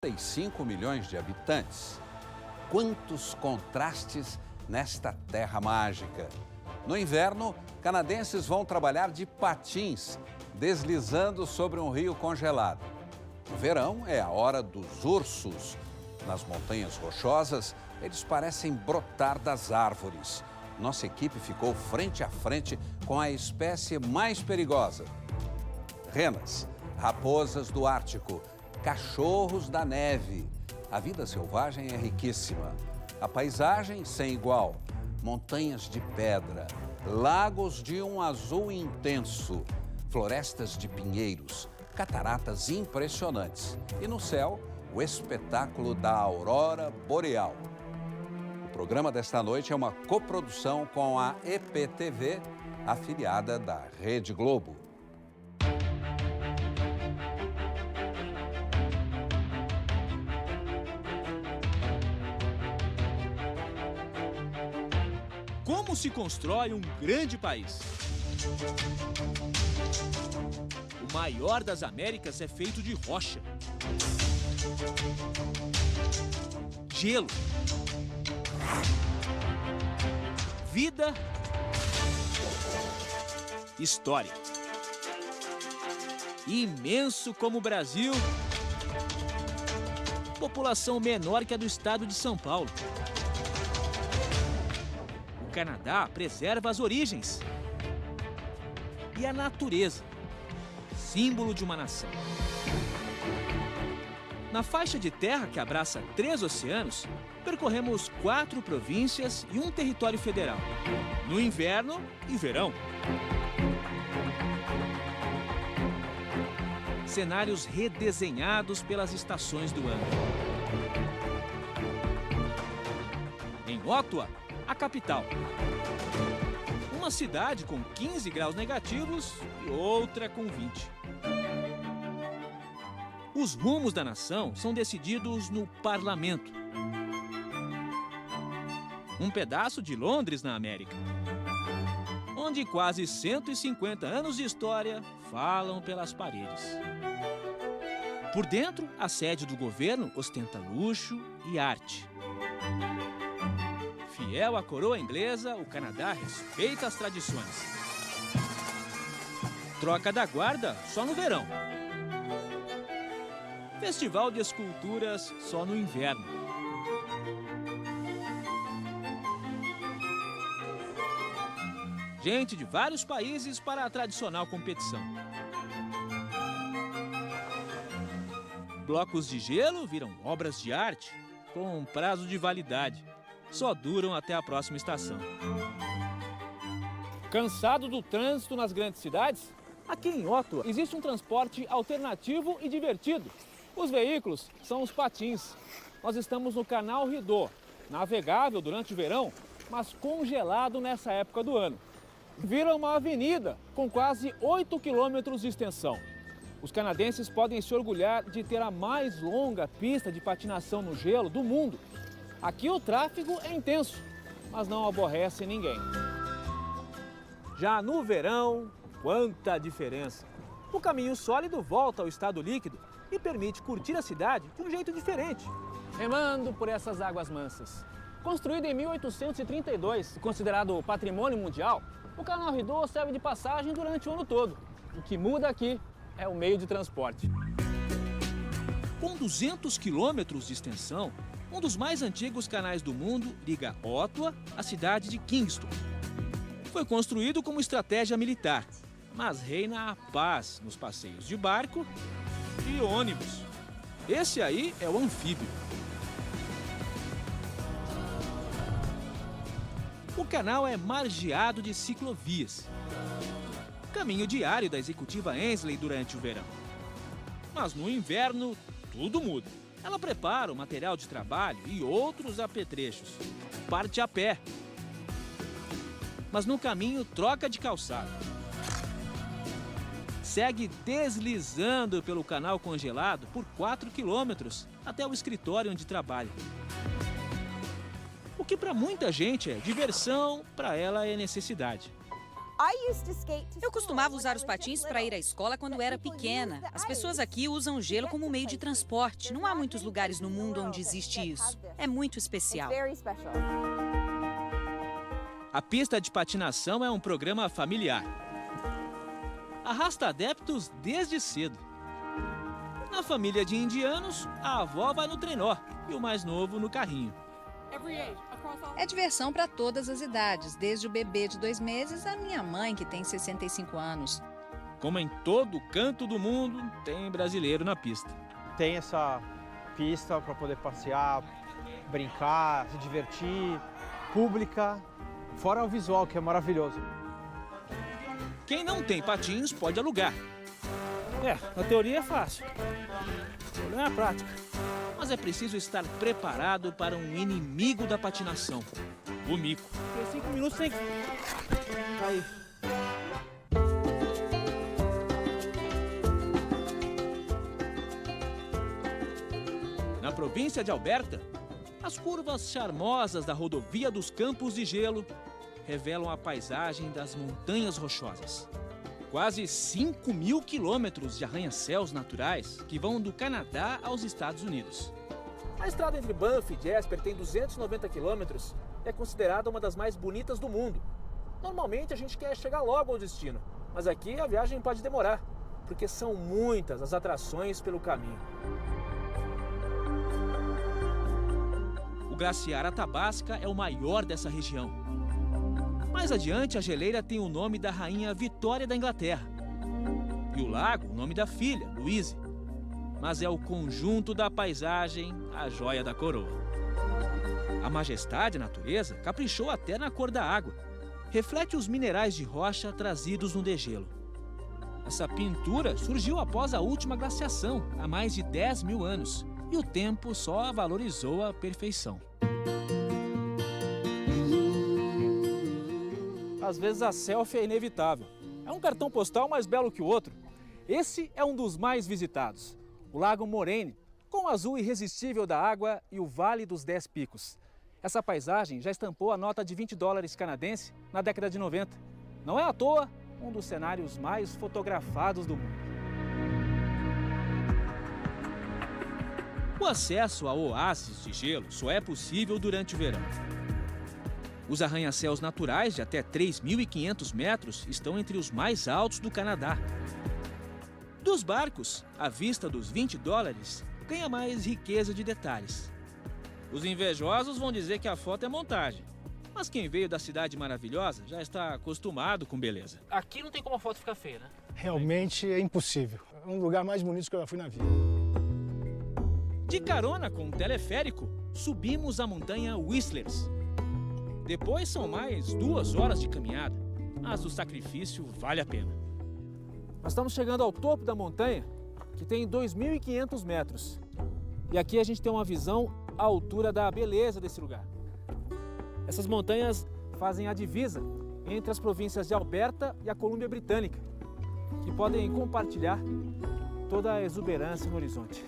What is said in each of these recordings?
45 milhões de habitantes. Quantos contrastes nesta terra mágica. No inverno, canadenses vão trabalhar de patins, deslizando sobre um rio congelado. No verão é a hora dos ursos. Nas montanhas rochosas, eles parecem brotar das árvores. Nossa equipe ficou frente a frente com a espécie mais perigosa. Renas, raposas do Ártico, cachorros da neve. A vida selvagem é riquíssima. A paisagem sem igual. Montanhas de pedra, lagos de um azul intenso, florestas de pinheiros, cataratas impressionantes. E no céu, o espetáculo da aurora boreal. O programa desta noite é uma coprodução com a EPTV, afiliada da Rede Globo. Como se constrói um grande país? O maior das Américas é feito de rocha, gelo, vida, história. Imenso como o Brasil, população menor que a do estado de São Paulo. O Canadá preserva as origens e a natureza, símbolo de uma nação. Na faixa de terra que abraça 3 oceanos, percorremos 4 províncias e um território federal, no inverno e verão. Cenários redesenhados pelas estações do ano. Em Ottawa, a capital. Uma cidade com 15 graus negativos e outra com 20. Os rumos da nação são decididos no parlamento. Um pedaço de Londres, na América, onde quase 150 anos de história falam pelas paredes. Por dentro, a sede do governo ostenta luxo e arte. Fiel à coroa inglesa, o Canadá respeita as tradições. Troca da guarda só no verão. Festival de esculturas só no inverno. Gente de vários países para a tradicional competição. Blocos de gelo viram obras de arte com prazo de validade. Só duram até a próxima estação. Cansado do trânsito nas grandes cidades? Aqui em Ottawa existe um transporte alternativo e divertido. Os veículos são os patins. Nós estamos no canal Rideau, navegável durante o verão, mas congelado nessa época do ano. Vira uma avenida com quase 8 quilômetros de extensão. Os canadenses podem se orgulhar de ter a mais longa pista de patinação no gelo do mundo. Aqui o tráfego é intenso, mas não aborrece ninguém. Já no verão, quanta diferença! O caminho sólido volta ao estado líquido e permite curtir a cidade de um jeito diferente, remando por essas águas mansas. Construído em 1832 e considerado patrimônio mundial, o canal Rideau serve de passagem durante o ano todo. O que muda aqui é o meio de transporte. Com 200 quilômetros de extensão, um dos mais antigos canais do mundo liga Ottawa à cidade de Kingston. Foi construído como estratégia militar, mas reina a paz nos passeios de barco e ônibus. Esse aí é o anfíbio. O canal é margeado de ciclovias. Caminho diário da executiva Ainsley durante o verão. Mas no inverno, tudo muda. Ela prepara o material de trabalho e outros apetrechos. Parte a pé. Mas no caminho troca de calçado. Segue deslizando pelo canal congelado por 4 quilômetros até o escritório onde trabalha. O que para muita gente é diversão, para ela é necessidade. Eu costumava usar os patins para ir à escola quando era pequena. As pessoas aqui usam o gelo como meio de transporte. Não há muitos lugares no mundo onde existe isso. É muito especial. A pista de patinação é um programa familiar. Arrasta adeptos desde cedo. Na família de indianos, a avó vai no trenó e o mais novo no carrinho. É diversão para todas as idades, desde o bebê de 2 meses à minha mãe, que tem 65 anos. Como em todo canto do mundo, tem brasileiro na pista. Tem essa pista para poder passear, brincar, se divertir, pública, fora o visual, que é maravilhoso. Quem não tem patins pode alugar. Na teoria é fácil. O problema é a prática. Mas é preciso estar preparado para um inimigo da patinação, o mico. Em 5 minutos tem que... Aí. Na província de Alberta, as curvas charmosas da rodovia dos Campos de Gelo revelam a paisagem das Montanhas Rochosas. Quase 5.000 quilômetros de arranha-céus naturais que vão do Canadá aos Estados Unidos. A estrada entre Banff e Jasper tem 290 quilômetros e é considerada uma das mais bonitas do mundo. Normalmente a gente quer chegar logo ao destino, mas aqui a viagem pode demorar, porque são muitas as atrações pelo caminho. O glaciar Athabasca é o maior dessa região. Mais adiante, a geleira tem o nome da rainha Vitória da Inglaterra. E o lago, o nome da filha, Louise. Mas é o conjunto da paisagem a joia da coroa. A majestade da natureza caprichou até na cor da água. Reflete os minerais de rocha trazidos no degelo. Essa pintura surgiu após a última glaciação, há mais de 10.000 anos. E o tempo só valorizou a perfeição. Às vezes a selfie é inevitável. É um cartão postal mais belo que o outro. Esse é um dos mais visitados. O Lago Moraine, com o azul irresistível da água e o Vale dos 10 Picos. Essa paisagem já estampou a nota de $20 canadense na década de 90. Não é à toa um dos cenários mais fotografados do mundo. O acesso a oásis de gelo só é possível durante o verão. Os arranha-céus naturais de até 3.500 metros estão entre os mais altos do Canadá. Dos barcos, a vista dos $20 ganha mais riqueza de detalhes. Os invejosos vão dizer que a foto é montagem, mas quem veio da cidade maravilhosa já está acostumado com beleza. Aqui não tem como a foto ficar feia, né? Realmente é impossível. É um lugar mais bonito que eu já fui na vida. De carona com um teleférico, subimos a montanha Whistlers. Depois são mais 2 horas de caminhada, mas o sacrifício vale a pena. Nós estamos chegando ao topo da montanha, que tem 2.500 metros. E aqui a gente tem uma visão à altura da beleza desse lugar. Essas montanhas fazem a divisa entre as províncias de Alberta e a Colômbia Britânica, que podem compartilhar toda a exuberância no horizonte.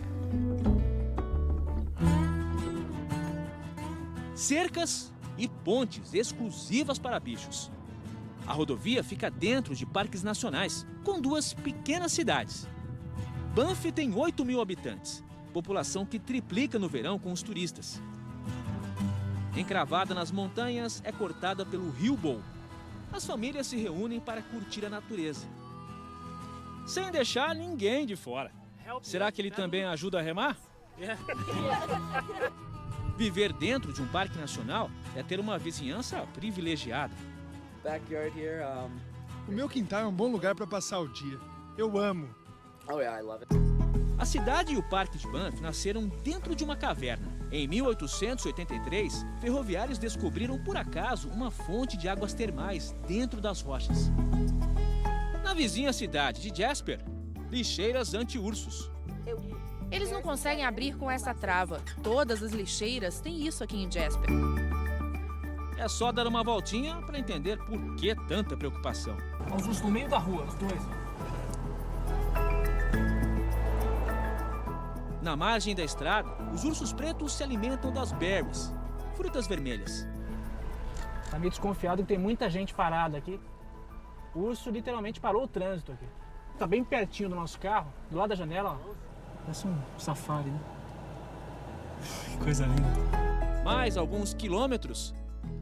Cercas e pontes exclusivas para bichos. A rodovia fica dentro de parques nacionais, com 2 pequenas cidades. Banff tem 8.000 habitantes, população que triplica no verão com os turistas. Encravada nas montanhas, é cortada pelo Rio Bow. As famílias se reúnem para curtir a natureza, sem deixar ninguém de fora. Será que ele também ajuda a remar? Viver dentro de um parque nacional é ter uma vizinhança privilegiada. O meu quintal é um bom lugar para passar o dia. Eu amo. A cidade e o Parque de Banff nasceram dentro de uma caverna. Em 1883, ferroviários descobriram por acaso uma fonte de águas termais dentro das rochas. Na vizinha cidade de Jasper, lixeiras anti-ursos. Eles não conseguem abrir com essa trava. Todas as lixeiras têm isso aqui em Jasper. É só dar uma voltinha para entender por que tanta preocupação. Os ursos no meio da rua, os dois. Na margem da estrada, os ursos pretos se alimentam das berries, frutas vermelhas. Tá meio desconfiado que tem muita gente parada aqui. O urso literalmente parou o trânsito aqui. Tá bem pertinho do nosso carro, do lado da janela, ó. Parece um safari, né? Que coisa linda. Mais alguns quilômetros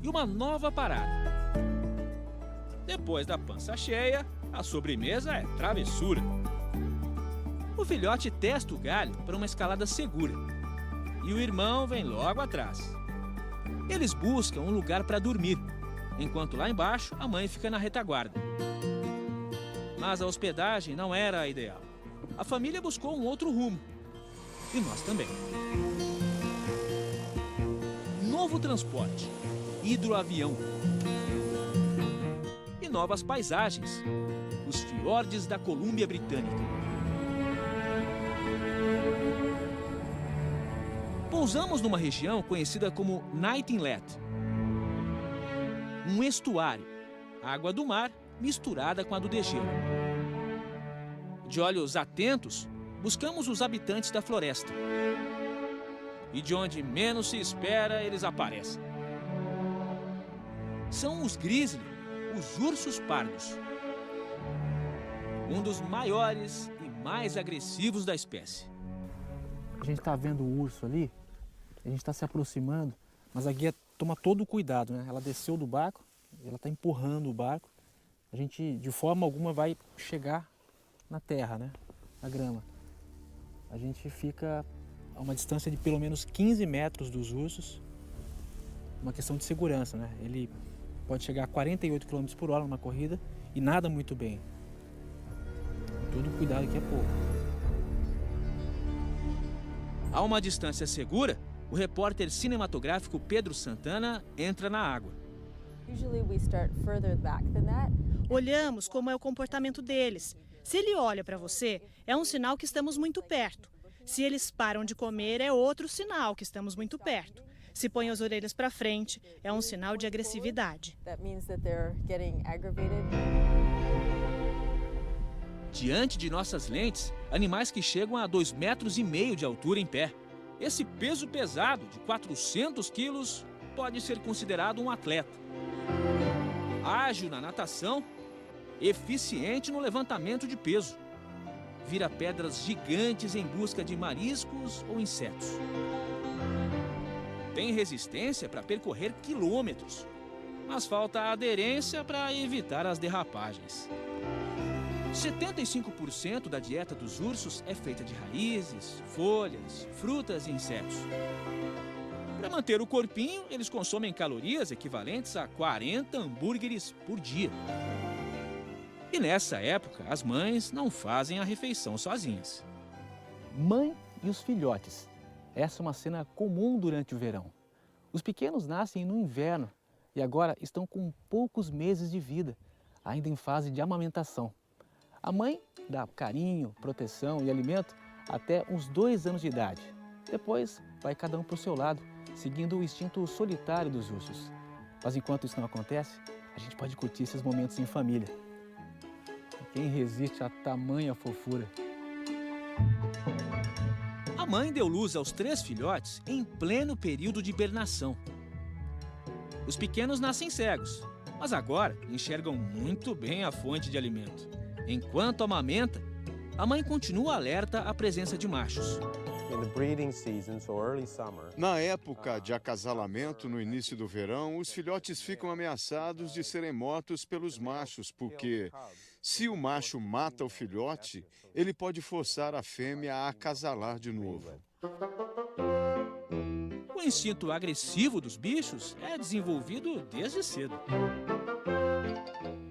e uma nova parada. Depois da pança cheia, a sobremesa é travessura. O filhote testa o galho para uma escalada segura e o irmão vem logo atrás. Eles buscam um lugar para dormir, enquanto lá embaixo a mãe fica na retaguarda. Mas a hospedagem não era a ideal. A família buscou um outro rumo. E nós também. Novo transporte, hidroavião. E novas paisagens, os fiordes da Colômbia Britânica. Pousamos numa região conhecida como Night Inlet. Um estuário, água do mar misturada com a do degelo. De olhos atentos, buscamos os habitantes da floresta. E de onde menos se espera, eles aparecem. São os grizzly, os ursos pardos. Um dos maiores e mais agressivos da espécie. A gente está vendo o urso ali, a gente está se aproximando, mas a guia toma todo o cuidado, né? Ela desceu do barco, ela está empurrando o barco. A gente, de forma alguma, vai chegar na terra, né? Na grama. A gente fica a uma distância de pelo menos 15 metros dos ursos. Uma questão de segurança, né? Ele pode chegar a 48 km por hora numa corrida e nada muito bem. Todo cuidado aqui é pouco. A uma distância segura, o repórter cinematográfico Pedro Santana entra na água. Olhamos como é o comportamento deles. Se ele olha para você, é um sinal que estamos muito perto. Se eles param de comer, é outro sinal que estamos muito perto. Se põem as orelhas para frente, é um sinal de agressividade. Diante de nossas lentes, animais que chegam a 2,5 metros de altura em pé. Esse peso pesado de 400 quilos pode ser considerado um atleta. Ágil na natação, eficiente no levantamento de peso. Vira pedras gigantes em busca de mariscos ou insetos. Tem resistência para percorrer quilômetros, mas falta aderência para evitar as derrapagens. 75% da dieta dos ursos é feita de raízes, folhas, frutas e insetos. Para manter o corpinho, eles consomem calorias equivalentes a 40 hambúrgueres por dia. E nessa época, as mães não fazem a refeição sozinhas. Mãe e os filhotes. Essa é uma cena comum durante o verão. Os pequenos nascem no inverno e agora estão com poucos meses de vida, ainda em fase de amamentação. A mãe dá carinho, proteção e alimento até uns 2 anos de idade. Depois, vai cada um para o seu lado, seguindo o instinto solitário dos ursos. Mas enquanto isso não acontece, a gente pode curtir esses momentos em família. Quem resiste a tamanha fofura? A mãe deu luz aos 3 filhotes em pleno período de hibernação. Os pequenos nascem cegos, mas agora enxergam muito bem a fonte de alimento. Enquanto amamenta, a mãe continua alerta à presença de machos. Na época de acasalamento, no início do verão, os filhotes ficam ameaçados de serem mortos pelos machos, porque se o macho mata o filhote, ele pode forçar a fêmea a acasalar de novo. O instinto agressivo dos bichos é desenvolvido desde cedo.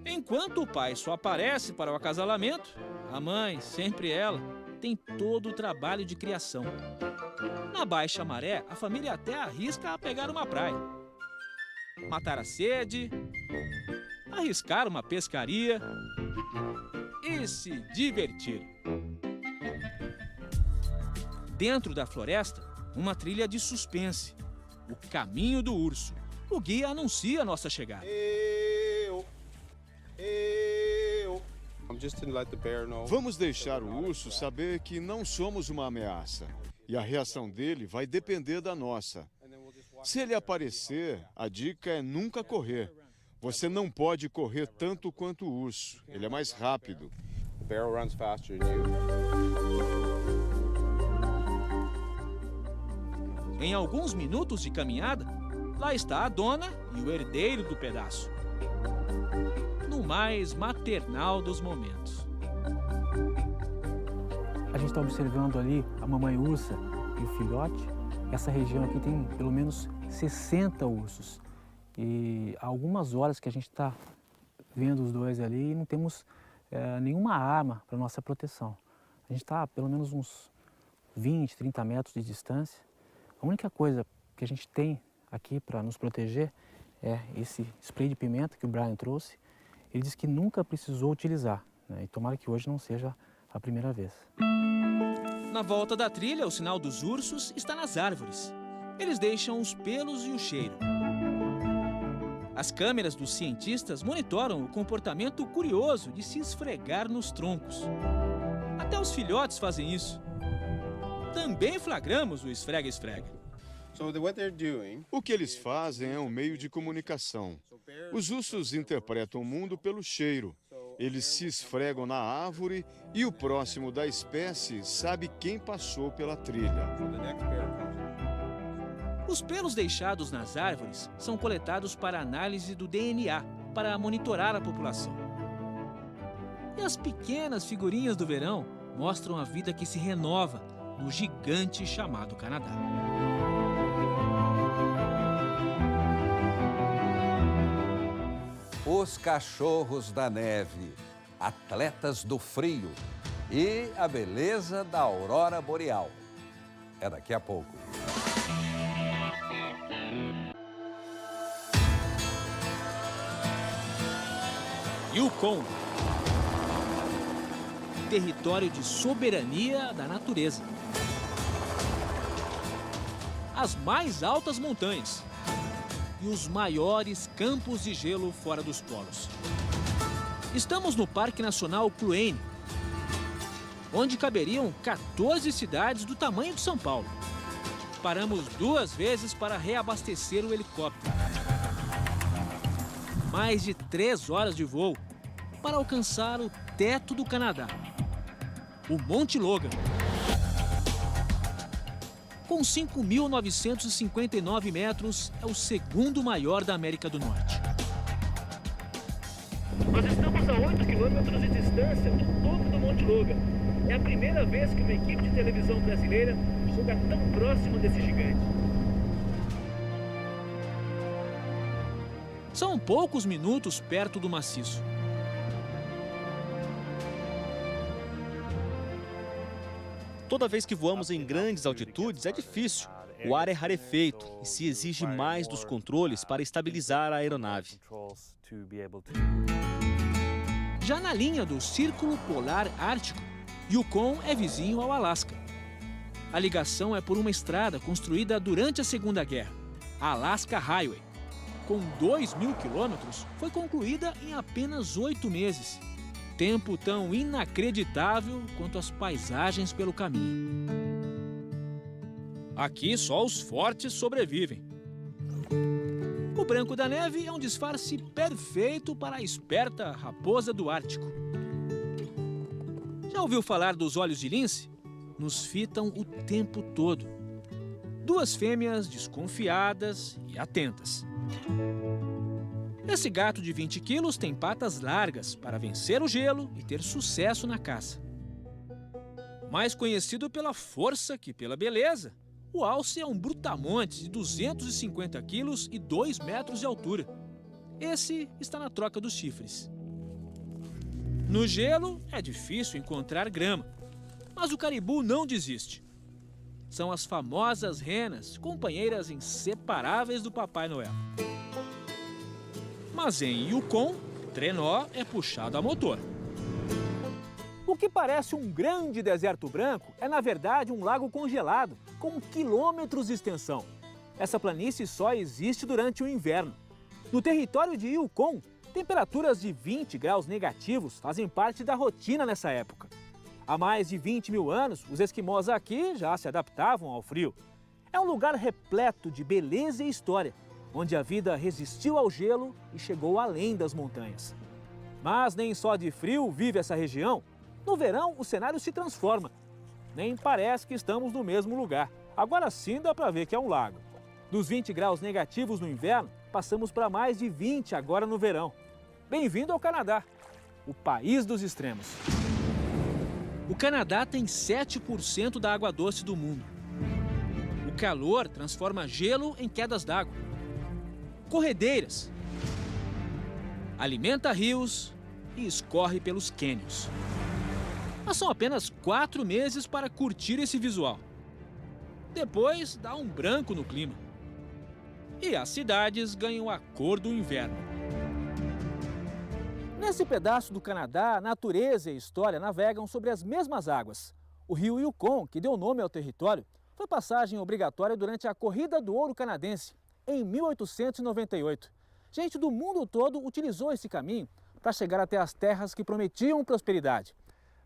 Enquanto o pai só aparece para o acasalamento, a mãe, sempre ela, tem todo o trabalho de criação. Na baixa maré, a família até arrisca a pegar uma praia, matar a sede, arriscar uma pescaria e se divertir. Dentro da floresta, uma trilha de suspense, o caminho do urso. O guia anuncia a nossa chegada. Vamos deixar o urso saber que não somos uma ameaça. E a reação dele vai depender da nossa. Se ele aparecer, a dica é nunca correr, Você não pode correr tanto quanto o urso, ele é mais rápido. Em alguns minutos de caminhada, lá está a dona e o herdeiro do pedaço. No mais maternal dos momentos. A gente está observando ali a mamãe ursa e o filhote. Essa região aqui tem pelo menos 60 ursos. E há algumas horas que a gente está vendo os dois ali e não temos nenhuma arma para nossa proteção. A gente está a pelo menos uns 20, 30 metros de distância. A única coisa que a gente tem aqui para nos proteger é esse spray de pimenta que o Brian trouxe. Ele disse que nunca precisou utilizar, né? E tomara que hoje não seja a primeira vez. Na volta da trilha, o sinal dos ursos está nas árvores. Eles deixam os pelos e o cheiro. As câmeras dos cientistas monitoram o comportamento curioso de se esfregar nos troncos. Até os filhotes fazem isso. Também flagramos o esfrega-esfrega. O que eles fazem é um meio de comunicação. Os ursos interpretam o mundo pelo cheiro. Eles se esfregam na árvore e o próximo da espécie sabe quem passou pela trilha. Os pelos deixados nas árvores são coletados para análise do DNA, para monitorar a população. E as pequenas figurinhas do verão mostram a vida que se renova no gigante chamado Canadá. Os cachorros da neve, atletas do frio e a beleza da aurora boreal. É daqui a pouco. Yukon, território de soberania da natureza. As mais altas montanhas e os maiores campos de gelo fora dos polos. Estamos no Parque Nacional Kluane, onde caberiam 14 cidades do tamanho de São Paulo. Paramos 2 vezes para reabastecer o helicóptero. Mais de 3 horas de voo para alcançar o teto do Canadá, o Monte Logan. Com 5.959 metros, é o segundo maior da América do Norte. Nós estamos a 8 quilômetros de distância do topo do Monte Logan. É a primeira vez que uma equipe de televisão brasileira chega tão próximo desse gigante. São poucos minutos perto do maciço. Toda vez que voamos em grandes altitudes é difícil. O ar é rarefeito e se exige mais dos controles para estabilizar a aeronave. Já na linha do Círculo Polar Ártico, Yukon é vizinho ao Alasca. A ligação é por uma estrada construída durante a Segunda Guerra, a Alaska Highway. Com 2.000 quilômetros, foi concluída em apenas 8 meses. Tempo tão inacreditável quanto as paisagens pelo caminho. Aqui só os fortes sobrevivem. O branco da neve é um disfarce perfeito para a esperta raposa do Ártico. Já ouviu falar dos olhos de lince? Nos fitam o tempo todo. 2 fêmeas desconfiadas e atentas. Esse gato de 20 quilos tem patas largas para vencer o gelo e ter sucesso na caça. Mais conhecido pela força que pela beleza, o alce é um brutamonte de 250 quilos e 2 metros de altura. Esse está na troca dos chifres. No gelo é difícil encontrar grama, mas o caribu não desiste. São as famosas renas, companheiras inseparáveis do Papai Noel. Mas em Yukon, trenó é puxado a motor. O que parece um grande deserto branco é, na verdade, um lago congelado, com quilômetros de extensão. Essa planície só existe durante o inverno. No território de Yukon, temperaturas de 20 graus negativos fazem parte da rotina nessa época. Há mais de 20 mil anos, os esquimós aqui já se adaptavam ao frio. É um lugar repleto de beleza e história, onde a vida resistiu ao gelo e chegou além das montanhas. Mas nem só de frio vive essa região. No verão, o cenário se transforma. Nem parece que estamos no mesmo lugar. Agora sim dá para ver que é um lago. Dos 20 graus negativos no inverno, passamos para mais de 20 agora no verão. Bem-vindo ao Canadá, o país dos extremos. O Canadá tem 7% da água doce do mundo. O calor transforma gelo em quedas d'água, corredeiras, alimenta rios e escorre pelos cânions. Mas são apenas 4 meses para curtir esse visual. Depois dá um branco no clima. E as cidades ganham a cor do inverno. Nesse pedaço do Canadá, a natureza e a história navegam sobre as mesmas águas. O rio Yukon, que deu nome ao território, foi passagem obrigatória durante a Corrida do Ouro Canadense, em 1898. Gente do mundo todo utilizou esse caminho para chegar até as terras que prometiam prosperidade.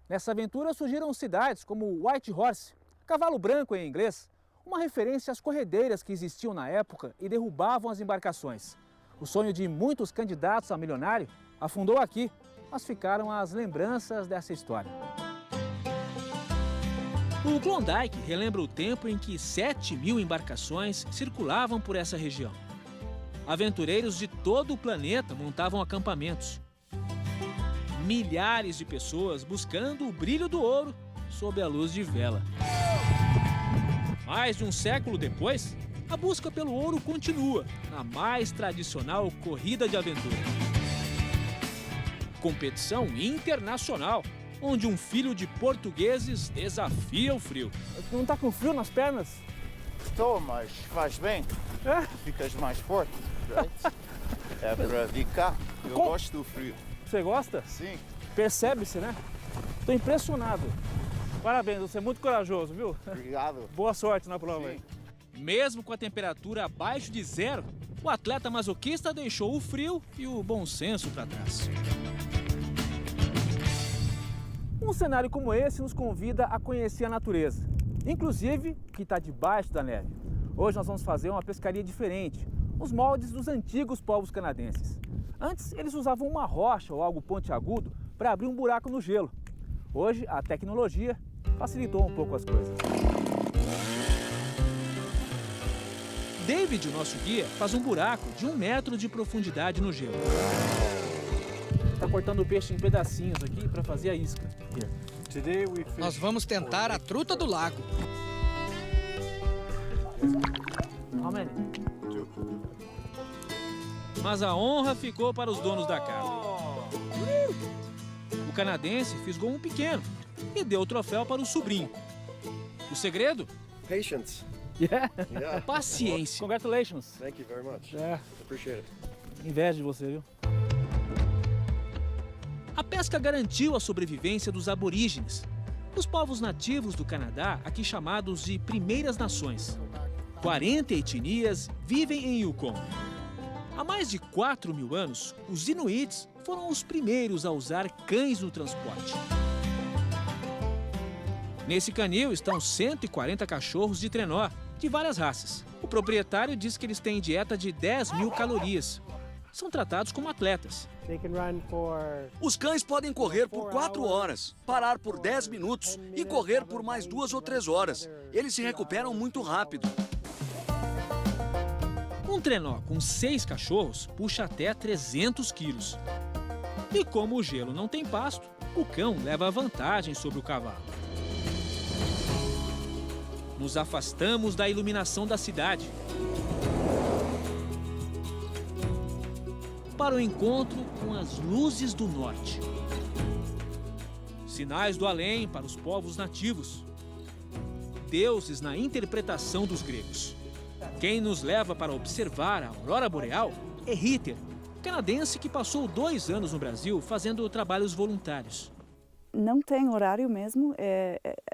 Nessa aventura surgiram cidades como Whitehorse, cavalo branco em inglês, uma referência às corredeiras que existiam na época e derrubavam as embarcações. O sonho de muitos candidatos a milionário afundou aqui, mas ficaram as lembranças dessa história. O Klondike relembra o tempo em que 7.000 embarcações circulavam por essa região. Aventureiros de todo o planeta montavam acampamentos. Milhares de pessoas buscando o brilho do ouro sob a luz de vela. Mais de um século depois, a busca pelo ouro continua na mais tradicional corrida de aventura. Competição internacional, onde um filho de portugueses desafia o frio. Não tá com frio nas pernas? Estou, mas faz bem. É? Ficas mais forte. Right? É para ficar. Eu gosto do frio. Você gosta? Sim. Percebe-se, né? Estou impressionado. Parabéns, você é muito corajoso, viu? Obrigado. Boa sorte na prova. Sim. Mesmo com a temperatura abaixo de zero, o atleta masoquista deixou o frio e o bom senso para trás. Um cenário como esse nos convida a conhecer a natureza, inclusive que está debaixo da neve. Hoje nós vamos fazer uma pescaria diferente, os moldes dos antigos povos canadenses. Antes, eles usavam uma rocha ou algo pontiagudo para abrir um buraco no gelo. Hoje, a tecnologia facilitou um pouco as coisas. David, o nosso guia, faz um buraco de 1 metro de profundidade no gelo. Está cortando o peixe em pedacinhos aqui para fazer a isca. Nós vamos tentar a truta do lago. Mas a honra ficou para os donos da casa. O canadense fisgou um pequeno e deu o troféu para o sobrinho. O segredo? Patience. Yeah. Paciência. Congratulations. Thank you very much. Yeah. Appreciate it. Inveja de você, viu? A pesca garantiu a sobrevivência dos aborígenes, os povos nativos do Canadá, aqui chamados de Primeiras Nações. 40 etnias vivem em Yukon. Há mais de 4.000 anos, os Inuits foram os primeiros a usar cães no transporte. Nesse canil estão 140 cachorros de trenó, de várias raças. O proprietário diz que eles têm dieta de 10.000 calorias. São tratados como atletas. Os cães podem correr por 4 horas, parar por 10 minutos e correr por mais 2 ou 3 horas. Eles se recuperam muito rápido. Um trenó com 6 cachorros puxa até 300 quilos. E como o gelo não tem pasto, o cão leva vantagem sobre o cavalo. Nos afastamos da iluminação da cidade para o encontro com as luzes do norte. Sinais do além para os povos nativos. Deuses na interpretação dos gregos. Quem nos leva para observar a aurora boreal é Ritter, canadense que passou 2 anos no Brasil fazendo trabalhos voluntários. Não tem horário mesmo,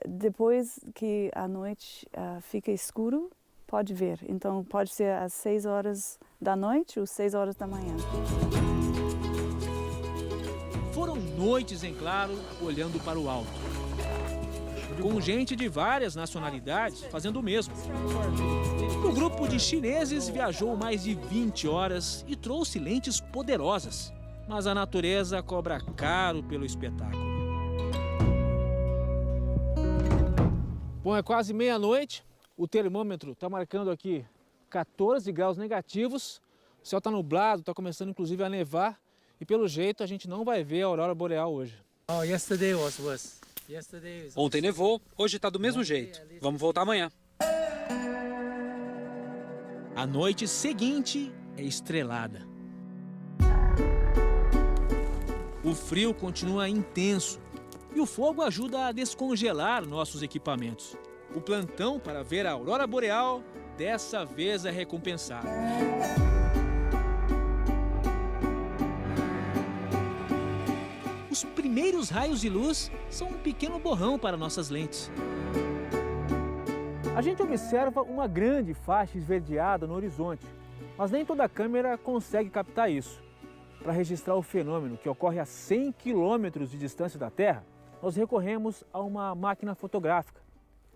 depois que a noite fica escuro, pode ver. Então pode ser às 6 horas da noite ou 6 horas da manhã. Foram noites em claro, olhando para o alto. Com gente de várias nacionalidades fazendo o mesmo. No Um grupo de chineses viajou mais de 20 horas e trouxe lentes poderosas. Mas a natureza cobra caro pelo espetáculo. Bom, é quase meia-noite. O termômetro está marcando aqui 14 graus negativos. O céu está nublado, está começando inclusive a nevar. E pelo jeito a gente não vai ver a aurora boreal hoje. Ontem nevou, hoje está do mesmo jeito. Vamos voltar amanhã. A noite seguinte é estrelada. O frio continua intenso e o fogo ajuda a descongelar nossos equipamentos. O plantão para ver a aurora boreal dessa vez é recompensado. Os primeiros raios de luz são um pequeno borrão para nossas lentes. A gente observa uma grande faixa esverdeada no horizonte, mas nem toda a câmera consegue captar isso. Para registrar o fenômeno que ocorre a 100 quilômetros de distância da Terra, nós recorremos a uma máquina fotográfica.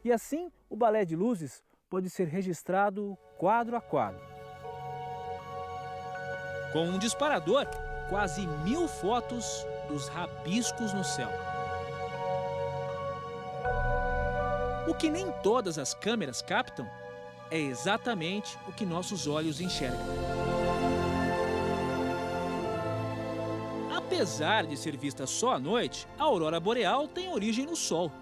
E assim, o balé de luzes pode ser registrado quadro a quadro. Com um disparador, quase 1000 fotos dos rabiscos no céu. O que nem todas as câmeras captam é exatamente o que nossos olhos enxergam. Apesar de ser vista só à noite, a aurora boreal tem origem no Sol.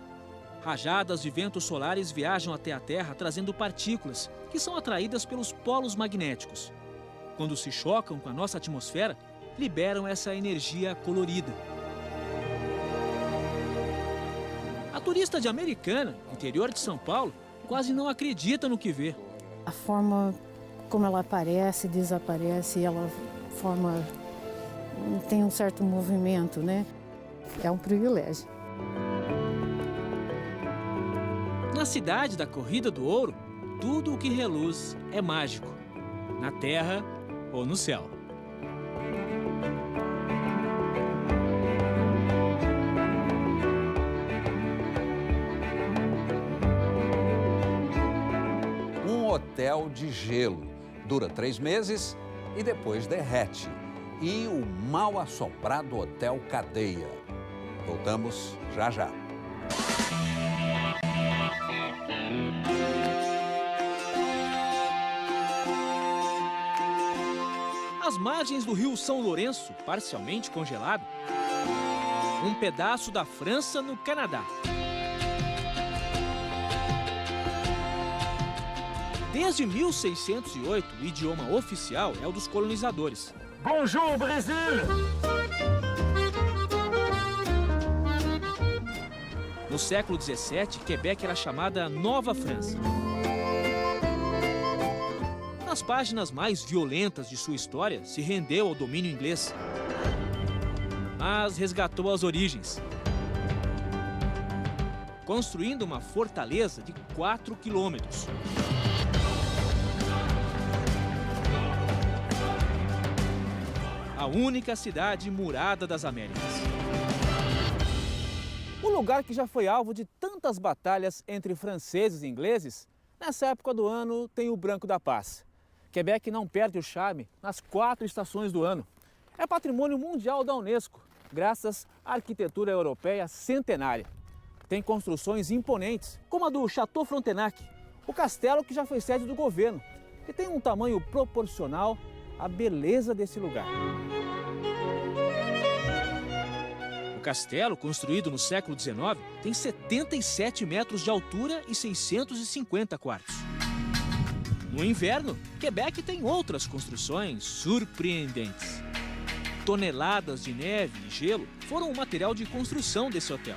Rajadas de ventos solares viajam até a Terra trazendo partículas que são atraídas pelos polos magnéticos. Quando se chocam com a nossa atmosfera, liberam essa energia colorida. A turista de Americana, interior de São Paulo, quase não acredita no que vê. A forma como ela aparece, desaparece, ela tem um certo movimento, né? É um privilégio. Na cidade da Corrida do Ouro, tudo o que reluz é mágico, na terra ou no céu. Um hotel de gelo. Dura 3 meses e depois derrete. E o mal-assombrado Hotel Cadeia. Voltamos já já. Às margens do rio São Lourenço, parcialmente congelado, um pedaço da França no Canadá. Desde 1608, o idioma oficial é o dos colonizadores. Bonjour, Brasil! No século XVII, Quebec era chamada Nova França. Nas páginas mais violentas de sua história, se rendeu ao domínio inglês, mas resgatou as origens, construindo uma fortaleza de 4 quilômetros. A única cidade murada das Américas. O lugar que já foi alvo de tantas batalhas entre franceses e ingleses, nessa época do ano tem o Branco da Paz. Quebec não perde o charme nas 4 estações do ano. É patrimônio mundial da Unesco, graças à arquitetura europeia centenária. Tem construções imponentes, como a do Château Frontenac, o castelo que já foi sede do governo, e tem um tamanho proporcional à beleza desse lugar. O castelo, construído no século XIX, tem 77 metros de altura e 650 quartos. No inverno, Quebec tem outras construções surpreendentes. Toneladas de neve e gelo foram o material de construção desse hotel,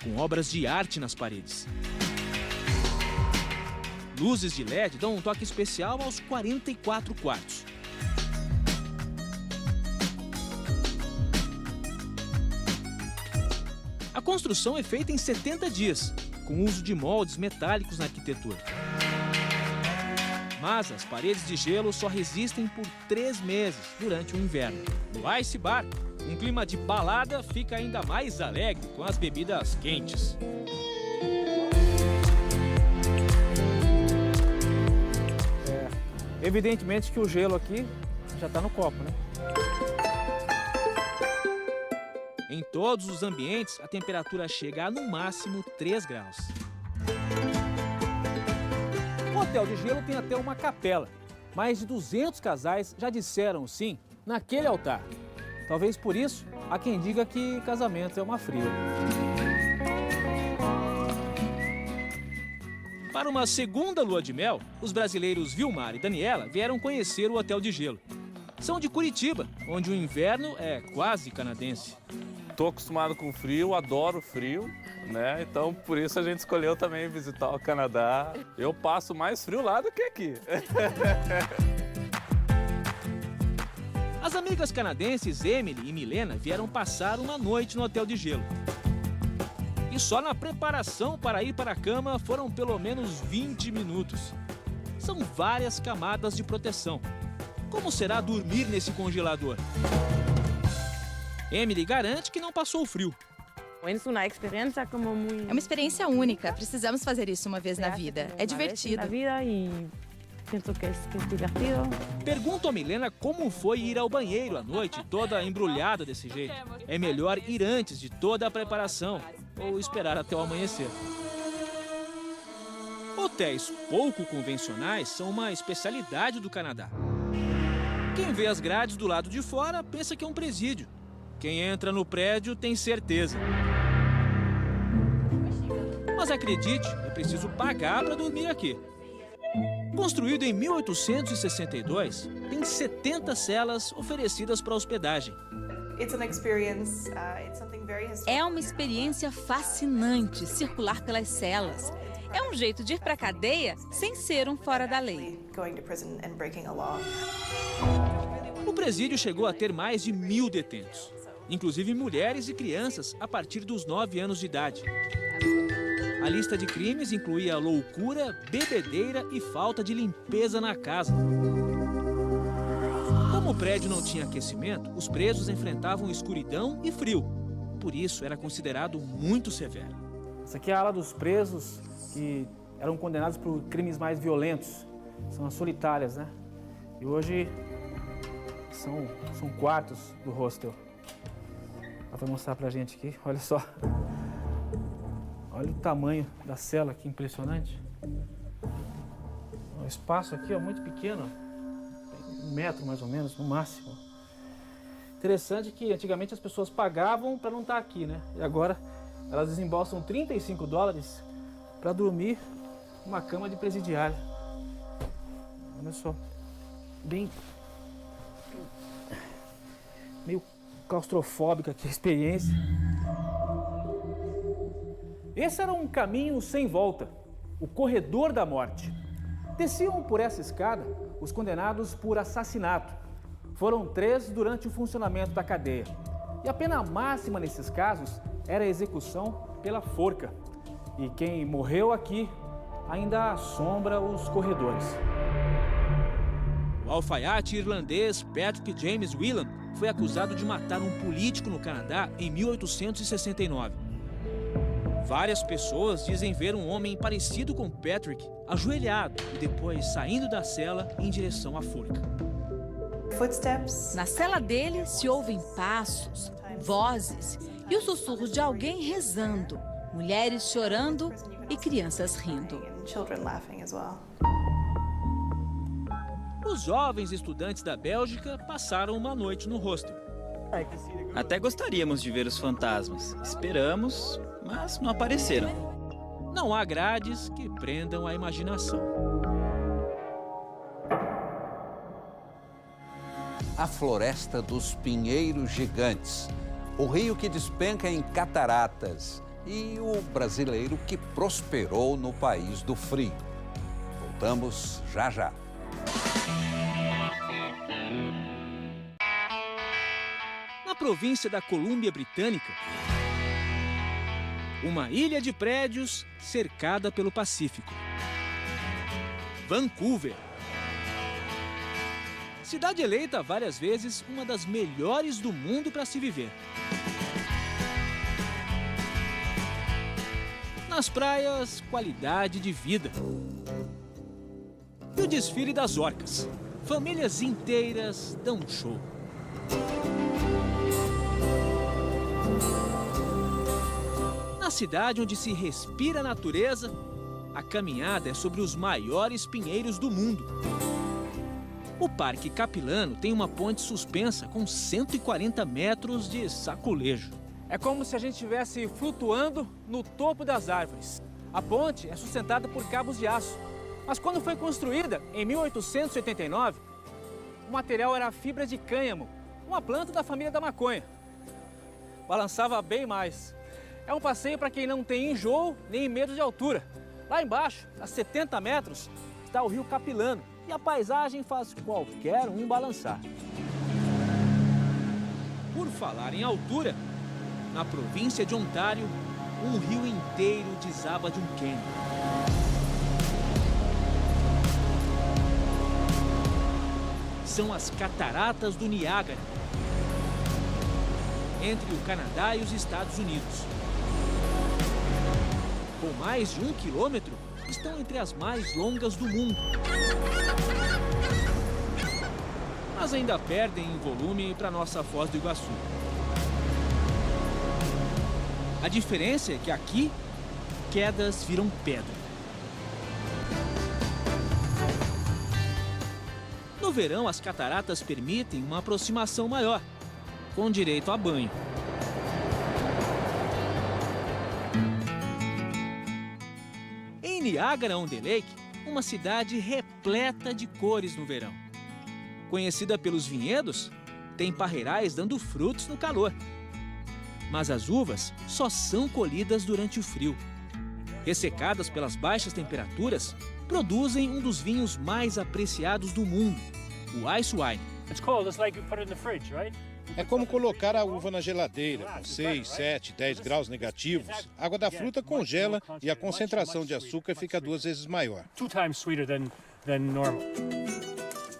com obras de arte nas paredes. Luzes de LED dão um toque especial aos 44 quartos. A construção é feita em 70 dias, com uso de moldes metálicos na arquitetura. Mas as paredes de gelo só resistem por 3 meses durante o inverno. No Ice Bar, um clima de balada fica ainda mais alegre com as bebidas quentes. Evidentemente que o gelo aqui já está no copo, né? Em todos os ambientes, a temperatura chega a no máximo 3 graus. O hotel de gelo tem até uma capela. Mais de 200 casais já disseram sim naquele altar. Talvez por isso, há quem diga que casamento é uma fria. Para uma segunda lua de mel, os brasileiros Vilmar e Daniela vieram conhecer o hotel de gelo. São de Curitiba, onde o inverno é quase canadense. Estou acostumado com frio, adoro frio, né? Então, por isso a gente escolheu também visitar o Canadá. Eu passo mais frio lá do que aqui. As amigas canadenses Emily e Milena vieram passar uma noite no hotel de gelo. E só na preparação para ir para a cama foram pelo menos 20 minutos. São várias camadas de proteção. Como será dormir nesse congelador? Emily garante que não passou frio. É uma experiência única. Precisamos fazer isso uma vez na vida. É divertido. Pergunto a Milena como foi ir ao banheiro à noite toda embrulhada desse jeito. É melhor ir antes de toda a preparação ou esperar até o amanhecer. Hotéis pouco convencionais são uma especialidade do Canadá. Quem vê as grades do lado de fora pensa que é um presídio. Quem entra no prédio tem certeza. Mas acredite, é preciso pagar para dormir aqui. Construído em 1862, tem 70 celas oferecidas para hospedagem. É uma experiência fascinante circular pelas celas. É um jeito de ir para a cadeia sem ser um fora da lei. O presídio chegou a ter mais de 1.000 detentos, inclusive mulheres e crianças a partir dos 9 anos de idade. A lista de crimes incluía loucura, bebedeira e falta de limpeza na casa. Como o prédio não tinha aquecimento, os presos enfrentavam escuridão e frio. Por isso, era considerado muito severo. Essa aqui é a ala dos presos que eram condenados por crimes mais violentos. São as solitárias, né? E hoje são quartos do hostel. Ela vai mostrar pra gente aqui, olha só. Olha o tamanho da cela, que impressionante. O espaço aqui é muito pequeno, 1 metro mais ou menos, no máximo. Interessante que antigamente as pessoas pagavam para não estar aqui, né? E agora elas desembolsam $35 para dormir numa cama de presidiário. Olha só, meio claustrofóbica aqui a experiência. Esse era um caminho sem volta, o corredor da morte. Desciam por essa escada os condenados por assassinato. Foram 3 durante o funcionamento da cadeia. E a pena máxima nesses casos era a execução pela forca. E quem morreu aqui ainda assombra os corredores. O alfaiate irlandês Patrick James Whelan foi acusado de matar um político no Canadá em 1869. Várias pessoas dizem ver um homem parecido com Patrick ajoelhado e depois saindo da cela em direção à forca. Na cela dele se ouvem passos, vozes e os sussurros de alguém rezando, mulheres chorando e crianças rindo. Os jovens estudantes da Bélgica passaram uma noite no hostel. Até gostaríamos de ver os fantasmas. Esperamos, mas não apareceram. Não há grades que prendam a imaginação. A floresta dos pinheiros gigantes, o rio que despenca em cataratas e o brasileiro que prosperou no país do frio. Voltamos já já. Na província da Colômbia Britânica, uma ilha de prédios cercada pelo Pacífico. Vancouver. Cidade eleita várias vezes uma das melhores do mundo para se viver. Nas praias, qualidade de vida. E o desfile das orcas. famílias inteiras dão um show. Na cidade onde se respira a natureza, a caminhada é sobre os maiores pinheiros do mundo. O Parque Capilano tem uma ponte suspensa com 140 metros de saculejo. É como se a gente estivesse flutuando no topo das árvores. A ponte é sustentada por cabos de aço. Mas quando foi construída, em 1889, o material era fibra de cânhamo, uma planta da família da maconha. Balançava bem mais. É um passeio para quem não tem enjoo nem medo de altura. Lá embaixo, a 70 metros, está o rio Capilano e a paisagem faz qualquer um balançar. Por falar em altura, na província de Ontário, um rio inteiro desaba de um cânion. São as Cataratas do Niágara, entre o Canadá e os Estados Unidos. Com mais de 1 quilômetro, estão entre as mais longas do mundo. Mas ainda perdem em volume para nossa Foz do Iguaçu. A diferença é que aqui, quedas viram pedra. No verão, as cataratas permitem uma aproximação maior, com direito a banho. Em Niagara-on-the-Lake, uma cidade repleta de cores no verão. Conhecida pelos vinhedos, tem parreirais dando frutos no calor. Mas as uvas só são colhidas durante o frio. Ressecadas pelas baixas temperaturas, produzem um dos vinhos mais apreciados do mundo, o Ice Wine. É como colocar a uva na geladeira, com 6, 7, 10 graus negativos. A água da fruta congela e a concentração de açúcar fica 2 vezes maior.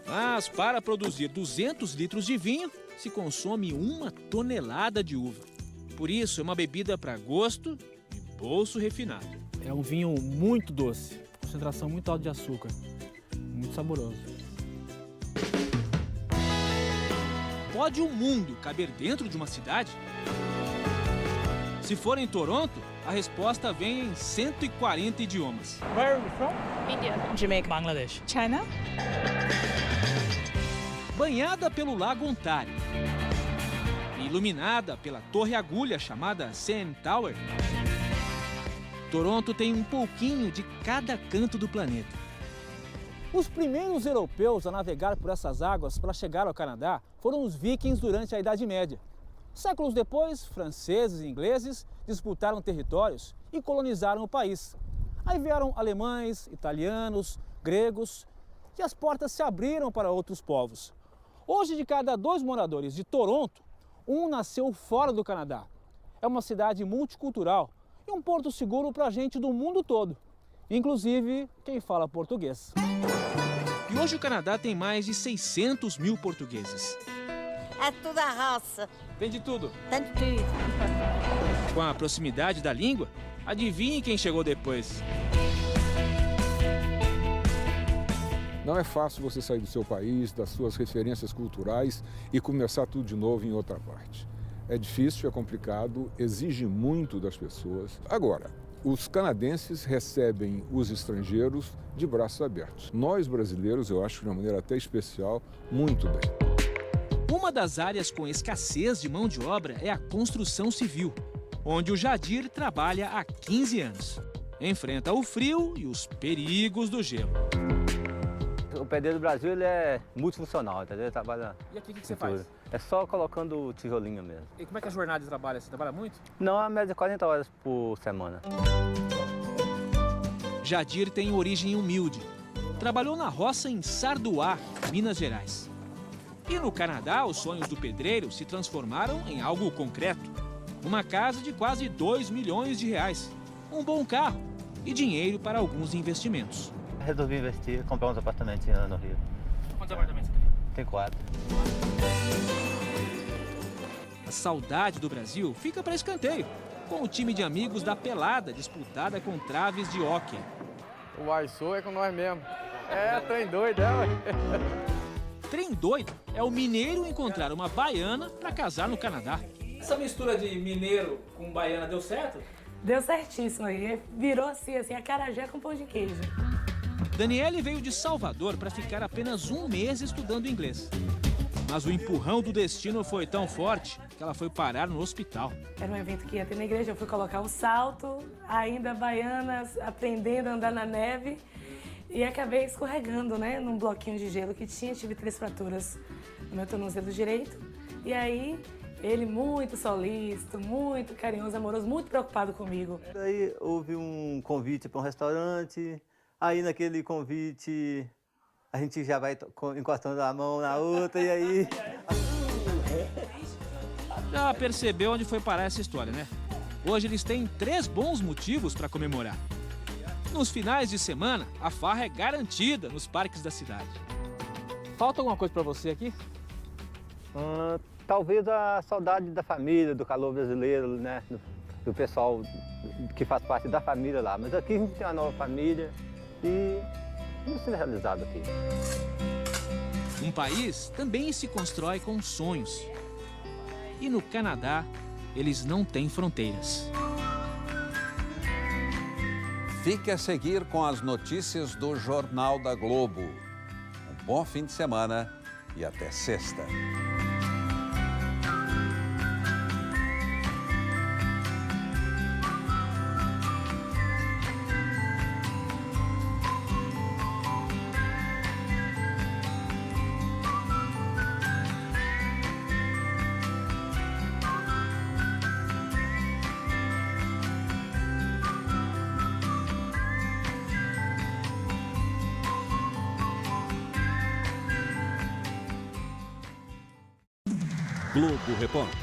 Mas para produzir 200 litros de vinho, se consome 1 tonelada de uva. Por isso, é uma bebida para gosto e bolso refinado. É um vinho muito doce, concentração muito alta de açúcar, muito saboroso. Pode o mundo caber dentro de uma cidade? Se for em Toronto, a resposta vem em 140 idiomas. Where are you from? India. Jamaica. Bangladesh. China. Banhada pelo Lago Ontário, iluminada pela Torre Agulha chamada CN Tower, Toronto tem um pouquinho de cada canto do planeta. Os primeiros europeus a navegar por essas águas para chegar ao Canadá foram os vikings durante a Idade Média. Séculos depois, franceses e ingleses disputaram territórios e colonizaram o país. Aí vieram alemães, italianos, gregos e as portas se abriram para outros povos. Hoje, de cada 2 moradores de Toronto, 1 nasceu fora do Canadá. É uma cidade multicultural e um porto seguro para gente do mundo todo, inclusive quem fala português. E hoje o Canadá tem mais de 600 mil portugueses. É tudo a raça. Tem de tudo? Tem de tudo. Com a proximidade da língua, adivinhe quem chegou depois. Não é fácil você sair do seu país, das suas referências culturais e começar tudo de novo em outra parte. É difícil, é complicado, exige muito das pessoas. Agora, os canadenses recebem os estrangeiros de braços abertos. Nós, brasileiros, eu acho de uma maneira até especial, muito bem. Uma das áreas com escassez de mão de obra é a construção civil, onde o Jadir trabalha há 15 anos. Enfrenta o frio e os perigos do gelo. O pedreiro do Brasil ele é multifuncional, entendeu? Ele trabalha. E aqui o que você faz? É só colocando tijolinho mesmo. E como é que é a jornada de trabalho? Você trabalha muito? Não, a média de 40 horas por semana. Jadir tem origem humilde. Trabalhou na roça em Sarduá, Minas Gerais. E no Canadá, os sonhos do pedreiro se transformaram em algo concreto. Uma casa de quase 2 milhões de reais, um bom carro e dinheiro para alguns investimentos. Resolvi investir, comprar uns apartamentos no Rio. Quantos apartamentos você tem? Tem 4. A saudade do Brasil fica para escanteio, com o time de amigos da pelada disputada com traves de hóquei. O Aiçô é com nós mesmo. É, trem doido, é, ué. trem doido é o mineiro encontrar uma baiana para casar no Canadá. Essa mistura de mineiro com baiana deu certo? Deu certíssimo aí. Virou assim, acarajé com pão de queijo. Daniele veio de Salvador para ficar apenas um mês estudando inglês. Mas o empurrão do destino foi tão forte que ela foi parar no hospital. Era um evento que ia ter na igreja, eu fui colocar o salto, ainda baiana, aprendendo a andar na neve. E acabei escorregando, né, num bloquinho de gelo que tinha. Tive 3 fraturas no meu tornozelo direito. E aí, ele muito solícito, muito carinhoso, amoroso, muito preocupado comigo. Daí houve um convite para um restaurante. Aí naquele convite a gente já vai encostando a mão na outra e aí... Já percebeu onde foi parar essa história, né? Hoje eles têm 3 bons motivos para comemorar. Nos finais de semana, a farra é garantida nos parques da cidade. Falta alguma coisa para você aqui? Talvez a saudade da família, do calor brasileiro, né? Do pessoal que faz parte da família lá. Mas aqui a gente tem uma nova família e vamos ser realizados aqui. Um país também se constrói com sonhos. E no Canadá, eles não têm fronteiras. Fique a seguir com as notícias do Jornal da Globo. Um bom fim de semana e até sexta. Globo Repórter.